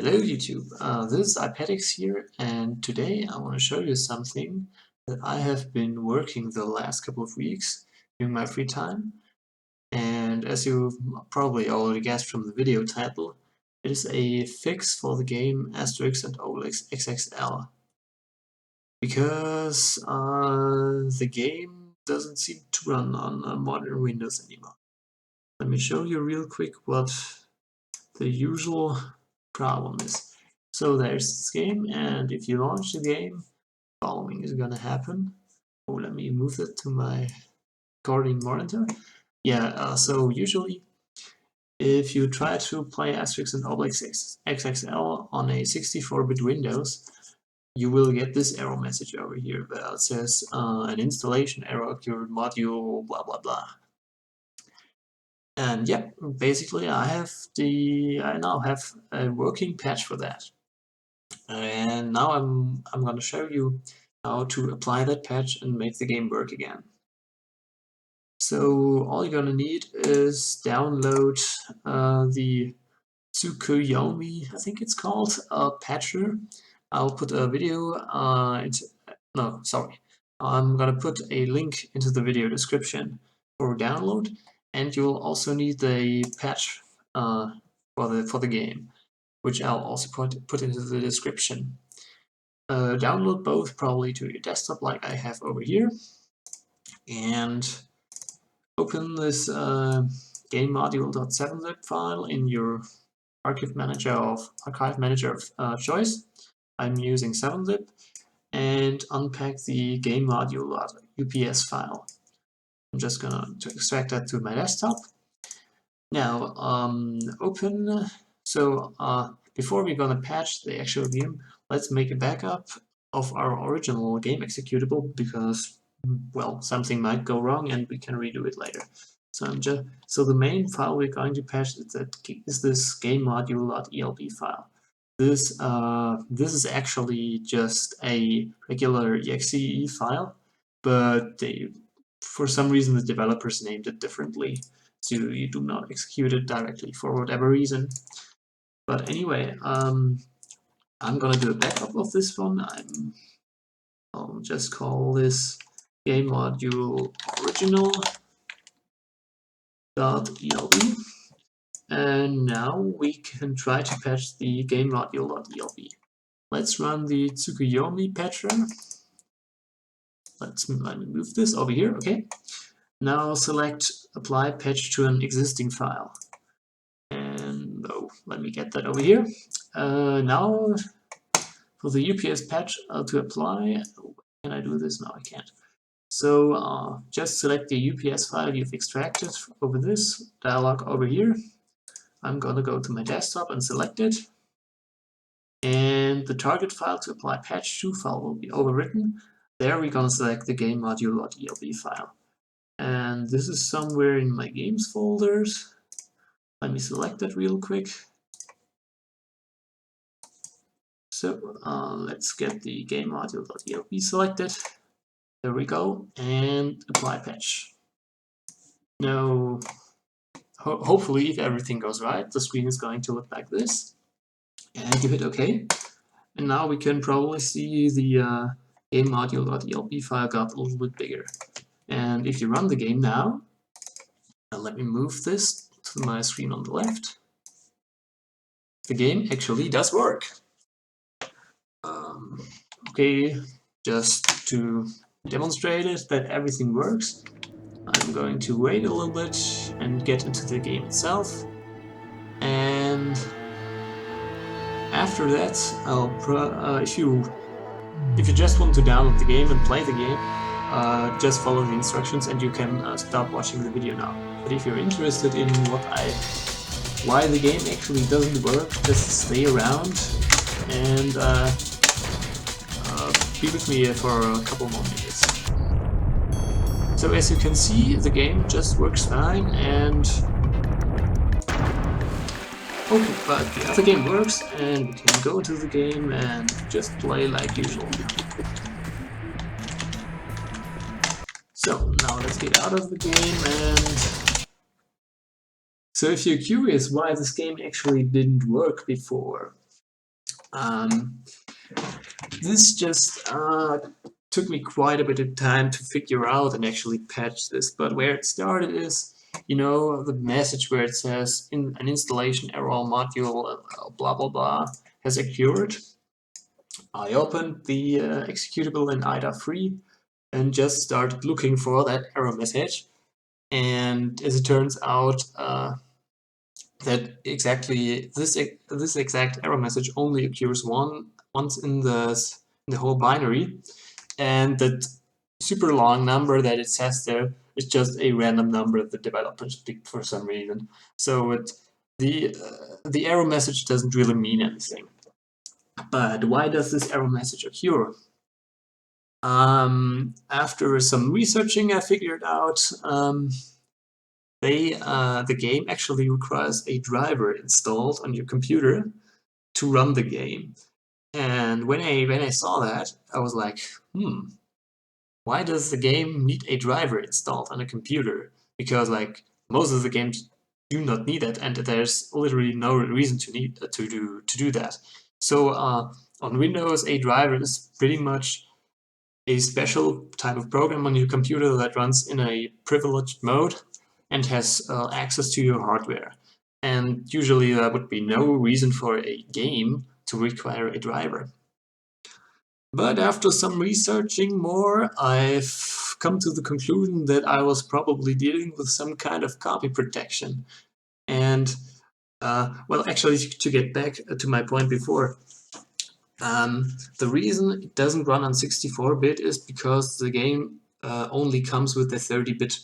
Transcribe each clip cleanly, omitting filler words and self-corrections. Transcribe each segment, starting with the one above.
Hello YouTube, this is Asterix here, and today I want to show you something that I have been working the last couple of weeks during my free time. And as you've probably already guessed from the video title, it is a fix for the game Asterix and Obelix XXL. Because the game doesn't seem to run on modern Windows anymore. Let me show you real quick what the usual problem is. So there's this game, and if you launch the game, following is gonna happen. Oh, let me move that to my recording monitor. Yeah, so usually if you try to play Asterix and Obelix XXL on a 64-bit Windows, you will get this error message over here that says an installation error occurred, module, blah blah blah. And yeah, basically I now have a working patch for that. And now I'm going to show you how to apply that patch and make the game work again. So all you're going to need is download the Tsukuyomi, I think it's called, patcher. I'll put a video I'm going to put a link into the video description for download, and you'll also need the patch for the game, which I'll also put into the description. Download both probably to your desktop like I have over here, and open this GameModule.7zip file in your archive manager of choice. I'm using 7zip, and unpack the GameModule.ups file. I'm just gonna extract that to my desktop. Now before we're gonna patch the actual game, let's make a backup of our original game executable, because, well, something might go wrong and we can redo it later. So the main file we're going to patch is this GameModule.elb file. This is actually just a regular exe file, but for some reason the developers named it differently, so you do not execute it directly for whatever reason. But anyway, I'm gonna do a backup of this one. I'll just call this game module original.elb, and now we can try to patch the game module.elb. Let's run the Tsukuyomi patcher. Let me move this over here. Okay. Now select apply patch to an existing file. And let me get that over here. Now for the UPS patch to apply, can I do this? No, I can't. So just select the UPS file you've extracted over this dialog over here. I'm gonna go to my desktop and select it. And the target file to apply patch to file will be overwritten. There we're gonna select the game module.elb file. And this is somewhere in my games folders. Let me select that real quick. So let's get the game module.elb selected. There we go, and apply patch. Now, hopefully, if everything goes right, the screen is going to look like this. And give it OK. And now we can probably see the game module.elb file got a little bit bigger. And if you run the game now, let me move this to my screen on the left. The game actually does work. Okay, just to demonstrate it that everything works, I'm going to wait a little bit and get into the game itself. And after that, if you just want to download the game and play the game, just follow the instructions and you can stop watching the video now. But if you're interested in why the game actually doesn't work, just stay around and be with me for a couple more minutes. So as you can see, the game just works fine, and okay, but the other game works, and we can go into the game and just play like usual. So now let's get out of the game. And so if you're curious why this game actually didn't work before, This just took me quite a bit of time to figure out and actually patch this, but where it started is, you know, the message where it says in an installation error module blah blah blah has occurred. I opened the executable in IDA3 and just started looking for that error message, and as it turns out, that exactly this exact error message only occurs once in the whole binary, and that super long number that it says there is just a random number that the developers picked for some reason. So the error message doesn't really mean anything. But why does this error message occur? After some researching, I figured out the game actually requires a driver installed on your computer to run the game. And when I saw that, I was like, why does the game need a driver installed on a computer? Because like most of the games do not need it, and there's literally no reason to need to do that. So on Windows, a driver is pretty much a special type of program on your computer that runs in a privileged mode and has access to your hardware. And usually there would be no reason for a game to require a driver. But after some researching more, I've come to the conclusion that I was probably dealing with some kind of copy protection. And, well, actually, to get back to my point before, the reason it doesn't run on 64-bit is because the game only comes with a 30-bit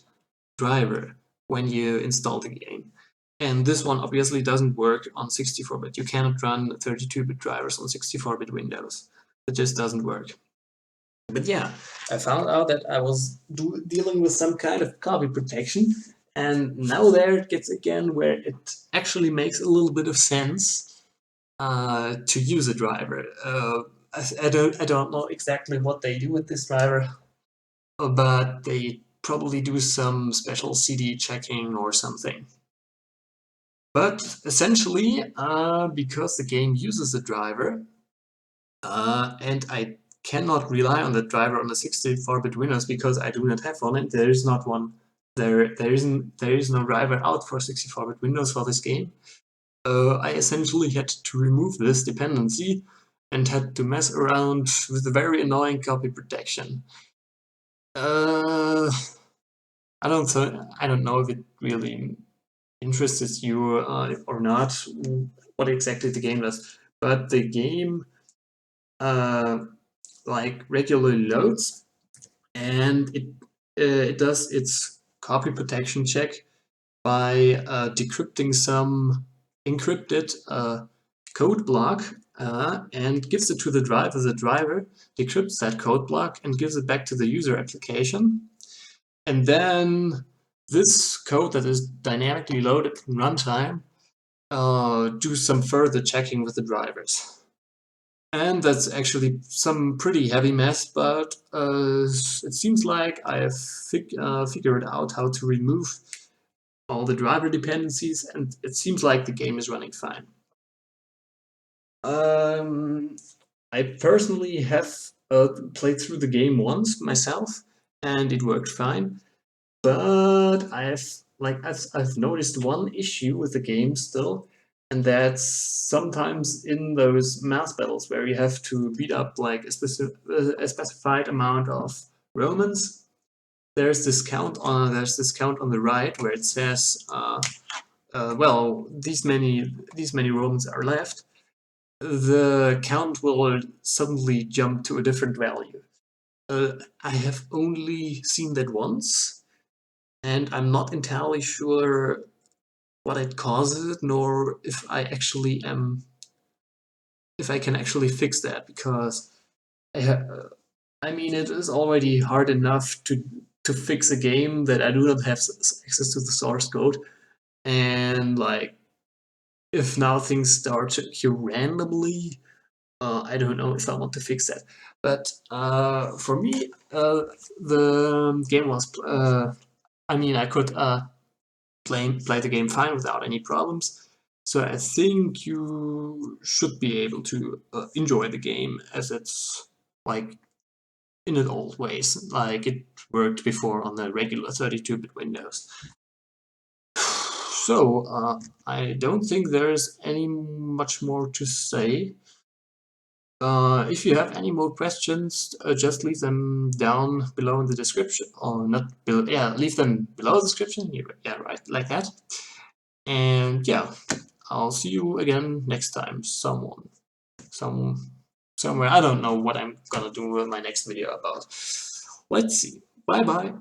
driver when you install the game. And this one obviously doesn't work on 64-bit. You cannot run 32-bit drivers on 64-bit Windows. It just doesn't work. But yeah, I found out that I was dealing with some kind of copy protection, and now there it gets again where it actually makes a little bit of sense to use a driver. I don't know exactly what they do with this driver, but they probably do some special CD checking or something. But essentially, because the game uses a driver, and I cannot rely on the driver on the 64-bit Windows because I do not have one, and there is not one. There is no driver out for 64-bit Windows for this game. I essentially had to remove this dependency and had to mess around with the very annoying copy protection. I don't know if it really interests you or not, what exactly the game does, but the game like regularly loads, and it does its copy protection check by decrypting some encrypted code block and gives it to the driver. The driver decrypts that code block and gives it back to the user application. And then this code that is dynamically loaded in runtime do some further checking with the drivers. And that's actually some pretty heavy mess, but it seems like I have figured out how to remove all the driver dependencies, and it seems like the game is running fine. I personally have played through the game once myself, and it worked fine. But I've noticed one issue with the game still, and that's sometimes in those mass battles where you have to beat up like a specified amount of Romans. There's this count on the right where it says, well, these many Romans are left. The count will suddenly jump to a different value. I have only seen that once, and I'm not entirely sure what it causes, nor if I can actually fix that, because I mean, it is already hard enough to fix a game that I do not have access to the source code, and like if now things start to occur randomly, I don't know if I want to fix that. But for me, the game was. I mean, I could play the game fine without any problems. So I think you should be able to enjoy the game as it's like in its old ways, like it worked before on the regular 32-bit Windows. So I don't think there's any much more to say. If you have any more questions, just leave them down below in the description, or not below, yeah, leave them below the description, yeah, right, like that. And yeah, I'll see you again next time, somewhere. I don't know what I'm gonna do with my next video about. Let's see. Bye bye.